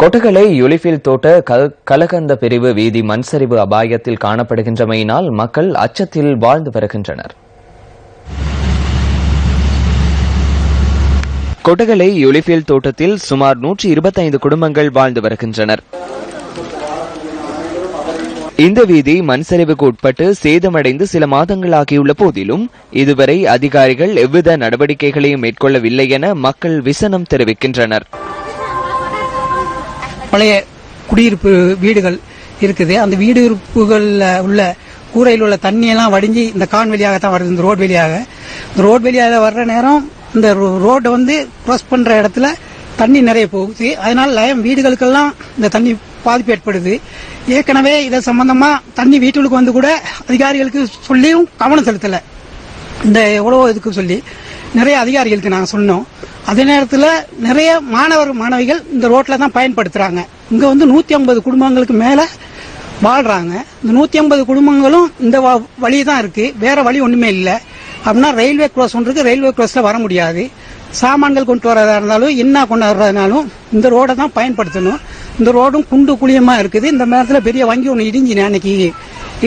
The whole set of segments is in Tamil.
கொட்டகலை யுலிஃபில் தோட்ட கலகந்த பிரிவு வீதி மண்சரிவு அபாயத்தில் காணப்படுகின்றமையினால் மக்கள் அச்சத்தில் வாழ்ந்து வருகின்றனர். கொட்டகலை யுலிஃபில் தோட்டத்தில் சுமார் 125 குடும்பங்கள் வாழ்ந்து வருகின்றனர். இந்த வீதி மண்சரிவுக்கு உட்பட்டு சேதமடைந்து சில மாதங்கள் ஆகியுள்ள போதிலும் இதுவரை அதிகாரிகள் எவ்வித நடவடிக்கைகளையும் மேற்கொள்ளவில்லை என மக்கள் விசனம் தெரிவிக்கின்றனர். பழைய குடியிருப்பு வீடுகள் இருக்குது. அந்த வீடுகளில் உள்ள கூரையில் உள்ள தண்ணியெல்லாம் வடிஞ்சு இந்த கான் வழியாகத்தான் வருது. இந்த ரோடு வழியாக வர்ற நேரம் இந்த ரோட்டை கிராஸ் பண்ற இடத்துல தண்ணி நிறைய போகுது. அதனால வீடுகளுக்கெல்லாம் இந்த தண்ணி பாதிப்பு ஏற்படுது. ஏற்கனவே இதை சம்பந்தமா தண்ணி வீட்டுக்கு கூட அதிகாரிகளுக்கு சொல்லியும் கவனம் செலுத்தல. இந்த எவ்வளவோ இதுக்கு சொல்லி நிறைய அதிகாரிகளுக்கு நாங்கள் சொன்னோம். அதே நேரத்தில் நிறைய மாணவிகள் இந்த ரோட்ல தான் பயன்படுத்துறாங்க. இங்க 150 குடும்பங்களுக்கு மேல வாழ்றாங்க. இந்த 150 குடும்பங்களும் இந்த வழி தான் இருக்கு, வேற வழி ஒண்ணுமே இல்லை. அப்படின்னா ரயில்வே கிராஸ் இருக்கு, ரயில்வே கிராஸ்ல வர முடியாது. சாமான்கள் கொண்டு வரதா இருந்தாலும் என்ன கொண்டு வர்றதுனாலும் இந்த ரோடை தான் பயன்படுத்தணும். இந்த ரோடும் குண்டு குழியமா இருக்குது. இந்த நேரத்தில் பெரிய வங்கி ஒன்று அன்னைக்கு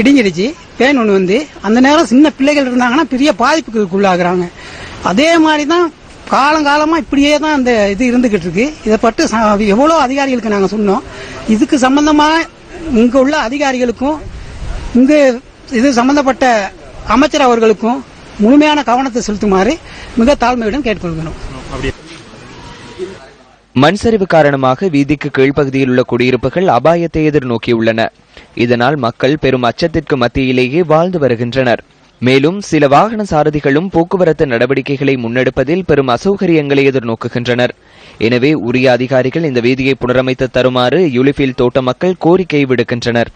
இடிஞ்சிருச்சு. பேன் ஒன்று அந்த நேரம் சின்ன பிள்ளைகள் இருந்தாங்கன்னா பெரிய பாதிப்புக்கு உள்ளாகிறாங்க. அதே மாதிரி தான் காலங்காலமா இப்படியே தான் அந்த இது இருந்துகிட்டு இருக்கு. இதை பற்றி எவ்வளவு அதிகாரிகளுக்கு நாங்க சொன்னோம். இதுக்கு சம்பந்தமா இங்க உள்ள அதிகாரிகளுக்கும் இங்கு இது சம்பந்தப்பட்ட அமைச்சர் அவர்களுக்கும் முழுமையான கவனத்தை செலுத்துமாறு மிக தாழ்மையுடன் கேட்டுக்கொள்கிறோம். மண்சரிவு காரணமாக வீதிக்கு கீழ்ப்பகுதியில் உள்ள குடியிருப்புகள் அபாயத்தை எதிர்நோக்கியுள்ளன. இதனால் மக்கள் பெரும் அச்சத்திற்கு மத்தியிலேயே வாழ்ந்து வருகின்றனர். மேலும் சில வாகன சாரதிகளும் போக்குவரத்து நடவடிக்கைகளை முன்னெடுப்பதில் பெரும் அசௌகரியங்களை எதிர்நோக்குகின்றனர். எனவே உரிய அதிகாரிகள் இந்த வீதியை புனரமைத்து தருமாறு யுலிஃபில் தோட்ட மக்கள் கோரிக்கை விடுக்கின்றனர்.